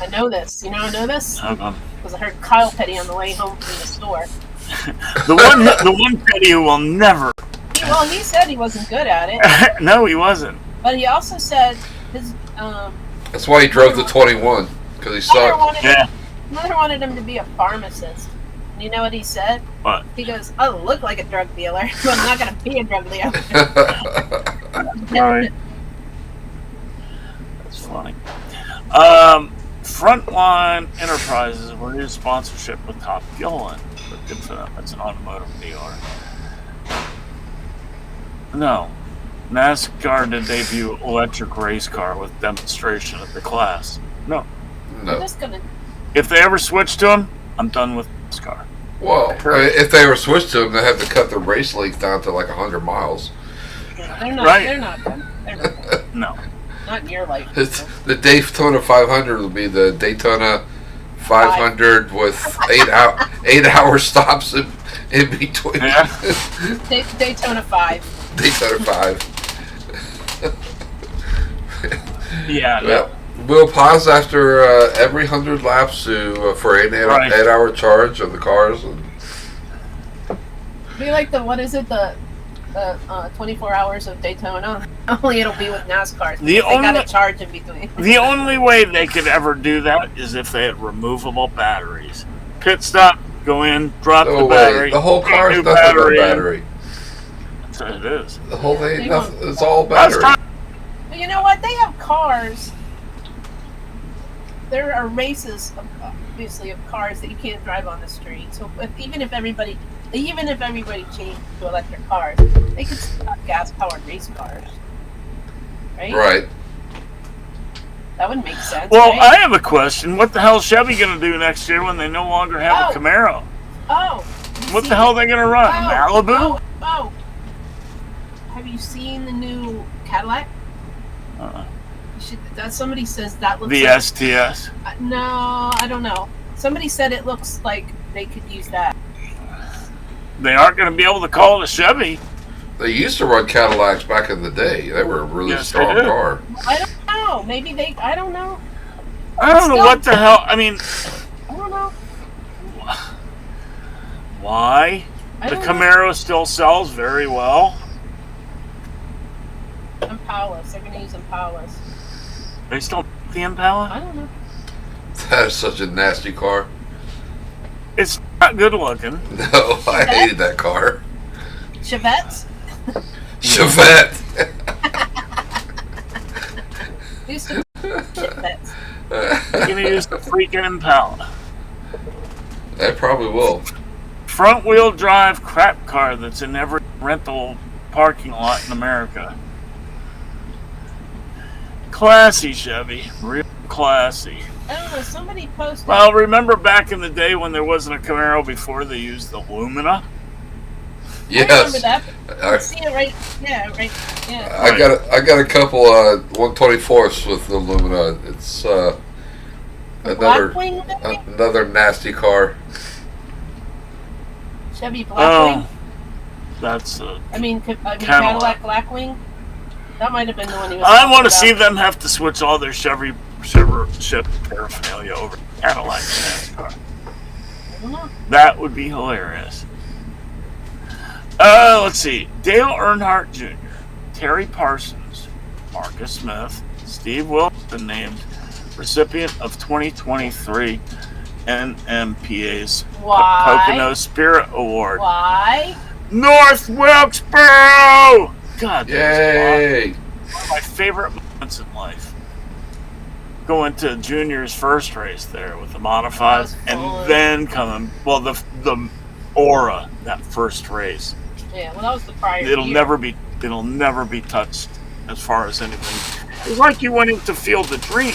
I know this. You know I know this? How come? Because I heard Kyle Petty on the way home from the store. The one Petty who will never. He said he wasn't good at it, No, he wasn't. but he also said his That's why he drove the 21, because he mother sucked. wanted him to be a pharmacist. And you know what he said? What? He goes, "I look like a drug dealer, but I'm not going to be a drug dealer." Right. That's funny. Frontline Enterprises will do sponsorship with Top Gillen. But good for them. That's an automotive dealer. No. NASCAR to debut electric race car with demonstration at the class. No. I'm No. just going to. If they ever switch to them, I'm done with NASCAR. Well, if they ever switch to him, they have to cut the race length down to like 100 miles. They're not. Right. They're not good. They're not good. No. Not in your life. The Daytona 500 will be the Daytona 500 with 8-hour stops in between. Yeah. Daytona 5. Daytona 5. Yeah. No. Well, we'll pause after every 100 laps for an 8-hour charge of the cars. And Be like the 24 hours of Daytona. Only it'll be with NASCAR. They got to charge in between. The only way they could ever do that is if they had removable batteries. Pit stop, go in, drop the battery. The whole car is new nothing but battery. That's what it is. The whole thing, They nothing, won't- it's all battery. But you know what? They have cars. There are races, obviously, of cars that you can't drive on the street. So even if everybody changed to electric cars, they could still have gas-powered race cars, right? Right. That would make sense. Well, right? I have a question. What the hell is Chevy going to do next year when they no longer have a Camaro? Oh. What the hell are they going to run? Malibu? Oh. Have you seen the new Cadillac? Somebody says that looks The like... STS? No, I don't know. Somebody said it looks like they could use that. They aren't going to be able to call it a Chevy. They used to run Cadillacs back in the day. They were a really strong they did. car. I don't know. Maybe they... I don't know. I don't know what the hell. I mean, I don't know. why? The Camaro still sells very well. Impalas. They're going to use Impalas. They still make the Impala? I don't know. That is such a nasty car. It's not good looking. No, I hated that car. Chevettes? Chevette. Used to be Chevettes. You're going to use the freaking Impala. That probably will. Front wheel drive crap car that's in every rental parking lot in America. Classy Chevy. Real classy. I don't know. Somebody posted... Well, remember back in the day when there wasn't a Camaro before they used the Lumina? Yes. I remember that. I- I see it right. Yeah, right. Yeah. I got a couple 124ths with the Lumina. It's Blackwing, maybe? another nasty car. Chevy Blackwing. Oh, that's. I mean Cadillac Blackwing. That might have been the one he was. I want to talking see about. them have to switch all their Chevy paraphernalia over to Cadillac NASCAR. I don't know. That would be hilarious. Let's see. Dale Earnhardt Jr., Terry Parsons, Marcus Smith, Steve Wilson named recipient of 2023 NMPA's Why? Pocono Spirit Award. Why? North Wilkesboro! God, Yay! one of my favorite moments in life. Going to Junior's first race there with the modifieds, That was fun. and then coming, well, the Aura, that first race. Yeah. Well, that was the prior. It'll year. never be touched as far as anything. It's like you went into Field of Dream.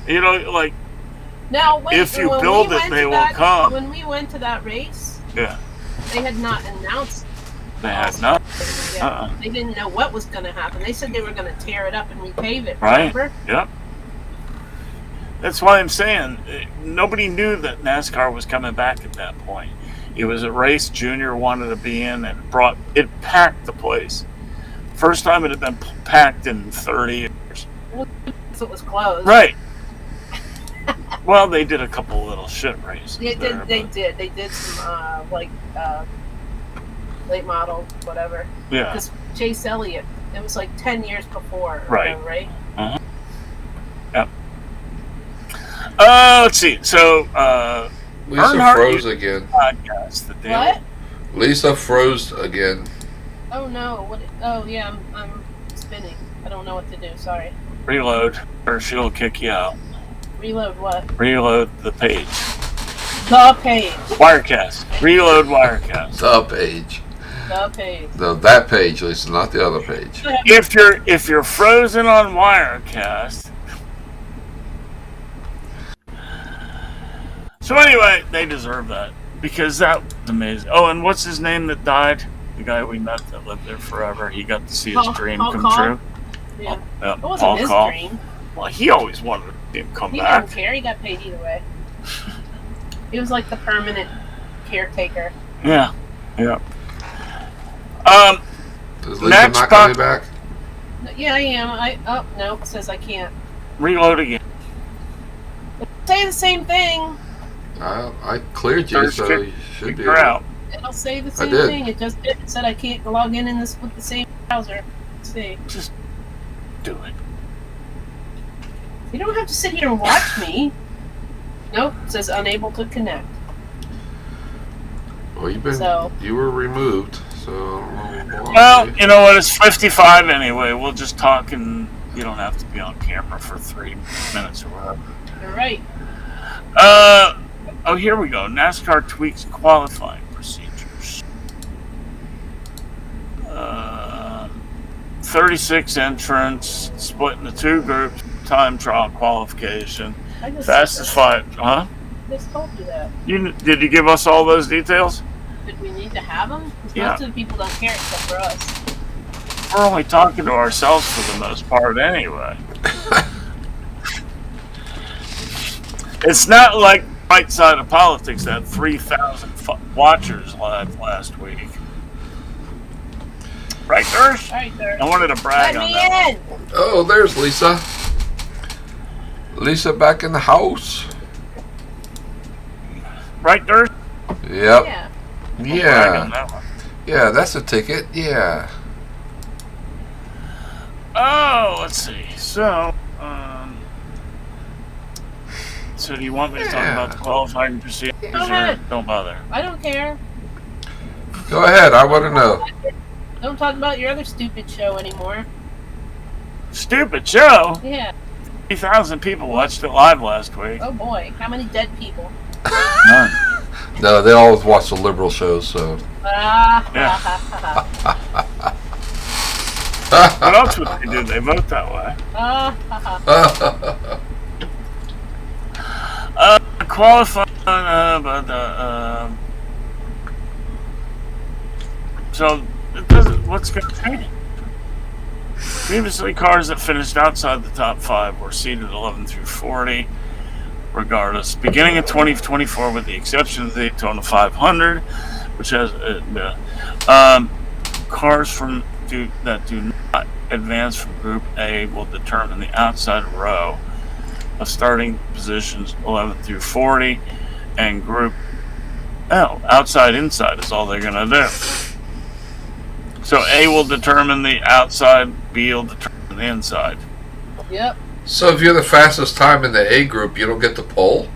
You know, like, Now, wait, if you when build we it, went they to will that, come. When we went to that race, yeah, they had not announced. they had not. Yeah. Uh-uh. They didn't know what was going to happen. They said they were going to tear it up and repave it. Right. Remember? Yep. That's why I'm saying nobody knew that NASCAR was coming back at that point. It was a race Junior wanted to be in, and it packed the place. First time it had been packed in 30 years. So it was closed. Right. Well, they did a couple little shit races. They there, did. They but- did. They did some late model, whatever. Yeah. Because Chase Elliott, it was like 10 years before. or Right. whatever, right? Yep. Let's see. So, Lisa Earnhardt froze again. podcast. The damn What? Lisa froze again. Oh no! What? Oh yeah, I'm spinning. I don't know what to do. Sorry. reload, or she'll kick you out. Reload what? Reload the page. The page. Wirecast. Reload Wirecast. The page. The page. That page, Lisa, not the other page. If you're frozen on Wirecast. So anyway, they deserve that because that was amazing. Oh, and what's his name that died? The guy we met that lived there forever. He got to see his dream Paul come Call? true. Yeah. It It wasn't his dream. Well, he always wanted to see him come He back. didn't care. He got paid either way. He was like the permanent caretaker. Yeah. Yeah. Is Lisa Next not coming back? Yeah, I am. Oh no, it says I can't. Reload again. Say the same thing. I cleared you, so you should Kick be. her out. It'll say the same did. thing. It just it said I can't log in this with the same browser. Let's see. Just do it. You don't have to sit here and watch me. Nope, it says unable to connect. Well, So- you were removed, so I don't know why. Well, you know what? It's 55 anyway. We'll just talk, and you don't have to be on camera for 3 minutes or whatever. You're right. Oh, here we go. NASCAR tweaks qualifying procedures. 36 entrants, split into 2 groups, time trial qualification. I just Fastest 5, huh? just told you that. Did you give us all those details? Did we need to have them? Because Yeah. most of the people don't care except for us. We're only talking to ourselves for the most part anyway. It's not like Right Side of Politics that 3,000 watchers live last week. Right, Gersh? All right, sir. I wanted to brag Let on me that. in. Oh, there's Lisa. Lisa back in the house. Right, Gersh? Yep. Yeah. Brag on Yeah. that one. Yeah, that's a ticket. Yeah. Oh, let's see. So do you want me to talk Yeah. about the qualifying procedures Go or ahead. don't bother? I don't care. Go ahead. I want to know. Don't talk about your other stupid show anymore. Stupid show. Yeah. 3,000 people watched it live last week. Oh boy, how many dead people? None. No, they always watch the liberal shows, so. Yeah. What else would they do? They vote that way. Qualifying, So it doesn't. What's going to change? Previously, cars that finished outside the top 5 were seeded 11 through 40, regardless. Beginning in 2024, with the exception of the Daytona 500, which has cars that do not advance from Group A will determine the outside row of starting positions 11 through 40, and Group L, outside inside is all they're going to do. So A will determine the outside, B will determine the inside. Yep. So if you're the fastest time in the A group, you don't get the pole?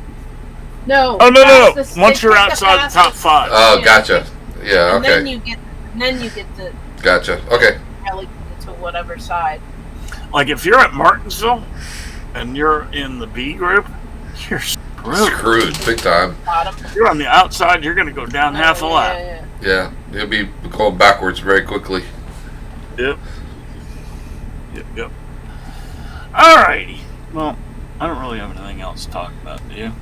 No. Oh no! fastest- Once they you're pick outside the top fastest. 5. Oh, gotcha. Yeah, And okay. then you get the Gotcha. Okay. relegated to whatever side. Like if you're at Martinsville and you're in the B group, you're screwed. Screwed, big time. Bottom. If you're on the outside, you're going to go down half a lap. Yeah. Yeah, you'll be going backwards very quickly. Yep. Alrighty. Well, I don't really have anything else to talk about, do you?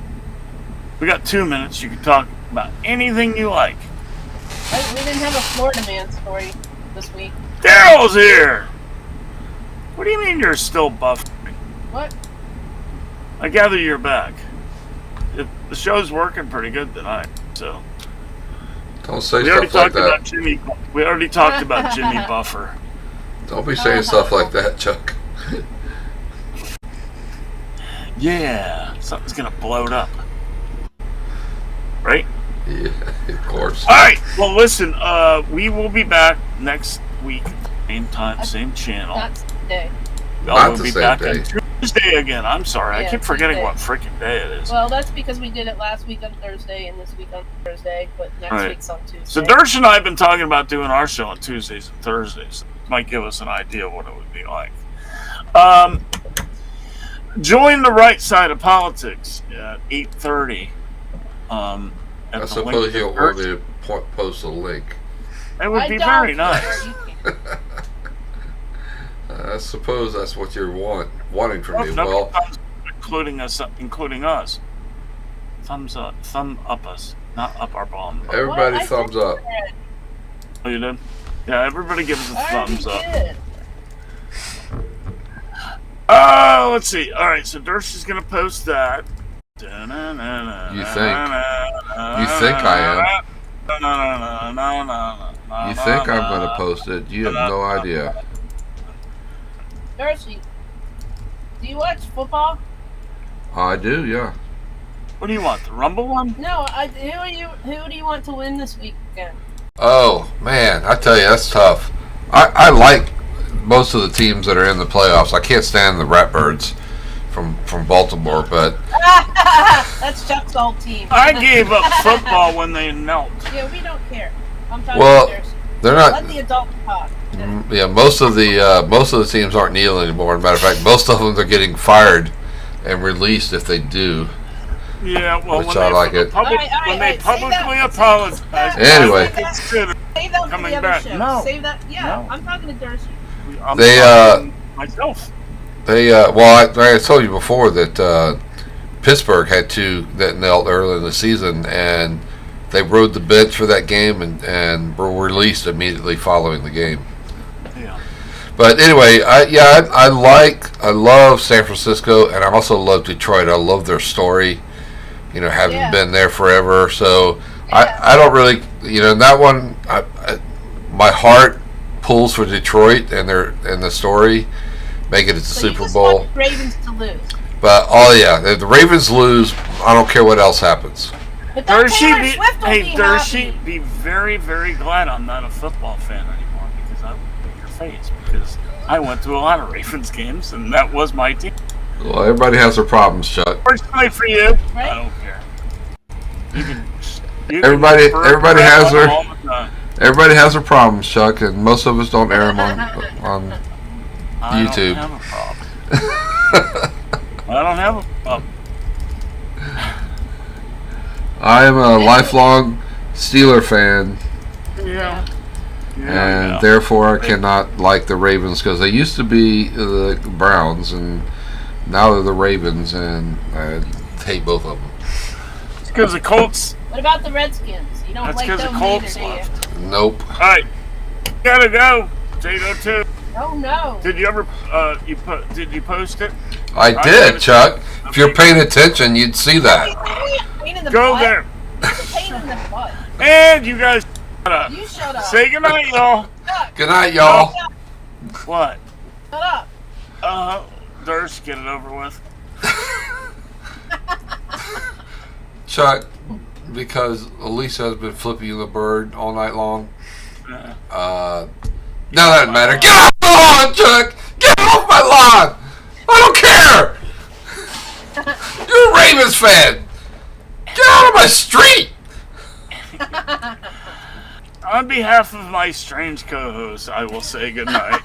We got 2 minutes. You can talk about anything you like. We didn't have a Florida man story this week. Daryl's here! What do you mean you're still buffing? What? I gather you're back. The show's working pretty good tonight, so... Don't say We already stuff like talked about that. Jimmy. We already talked about Jimmy Buffer. Don't be saying stuff like that, Chuck. Yeah, something's gonna blow it up, right? Yeah, of course. All right. Well, listen. We will be back next week, same time, same channel. Not today. Not We'll the be same back day. on Tuesday again. I'm sorry. I Yeah, keep forgetting Tuesday. what freaking day it is. Well, that's because we did it last week on Thursday and this week on Thursday, but next Right. week's on Tuesday. So Dersh and I have been talking about doing our show on Tuesdays and Thursdays. Might give us an idea of what it would be like. Join the right side of politics at 8:30. I At the suppose link you'll to want Dersh. me to post a link. It would I be don't very care. nice. You can- I suppose that's what you're wanting from me. Nobody Well, comes, including us. Thumbs up, thumb up us, not up our bum. everybody What? I thumbs did up. that. Oh, you did? Yeah, everybody give us a I already thumbs up. did. Let's see. All right, so Dersh is gonna post that. You think? You think I am? You think I'm going to post it? You have no idea. Darcy, do you watch football? I do, yeah. What do you want? The Rumble one? No. Who do you want to win this weekend? Oh, man, I tell you, that's tough. I like most of the teams that are in the playoffs. I can't stand the Ratbirds from Baltimore, but That's Chuck's old team. I gave up football when they knelt. Yeah, we don't care. I'm talking Well, to Darcy. they're Let not. the adults talk. Yeah, most of the teams aren't kneeling anymore. As a matter of fact, most of them are getting fired and released if they do. Yeah, well, Which when I they, like it. when they All right, publicly save that. apologize, Anyway. I would consider Save that for coming the other back. show. No. Save that. Yeah, No. I'm talking to Darcy. I'm They, talking myself. I told you before that Pittsburgh had two that knelt early in the season, and they rode the bench for that game and were released immediately following the game. Yeah. But anyway, I love San Francisco, and I also love Detroit. I love their story, having Yeah. been there forever. So Yeah. I don't really, in that one, my heart pulls for Detroit and the story, make it a So you Super just Bowl. want the Ravens to lose. But if the Ravens lose, I don't care what else happens. But then Taylor Dershie, Swift will be Dershie, happy. be very, very glad I'm not a football fan anymore because I look at your face because I went to a lot of Ravens games and that was my team. Well, everybody has their problems, Chuck. Personally for you, Right? I don't care. You can Everybody has their- all the time. Everybody has their problems, Chuck, and most of us don't air them on I YouTube. don't have a problem. I don't have a problem. I am a lifelong Steeler fan, Yeah. and therefore I cannot like the Ravens because they used to be the Browns, and now they're the Ravens, and I hate both of them. It's because the Colts. What about the Redskins? You don't That's like because them the Colts either, do you? left. Nope. All right. Gotta go. Jado too. Oh no. Did you ever did you post it? I did, Chuck. If you're paying attention, you'd see that. Pain in the Go butt? there. It's a pain in the butt. And you guys shut up. You shut up. Say goodnight, y'all. Good night, y'all. What? Shut up. Durst, get it over with. Chuck, because Elisa has been flipping you the bird all night long. Now that doesn't matter. Get off the lawn, Chuck! Get off my lawn! I don't care! You're a Ravens fan! Get out of my street! On behalf of my strange co-host, I will say goodnight.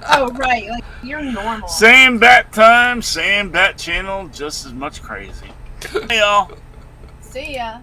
Oh right, like you're normal. Same bat time, same bat channel, just as much crazy. Hey, y'all. See ya.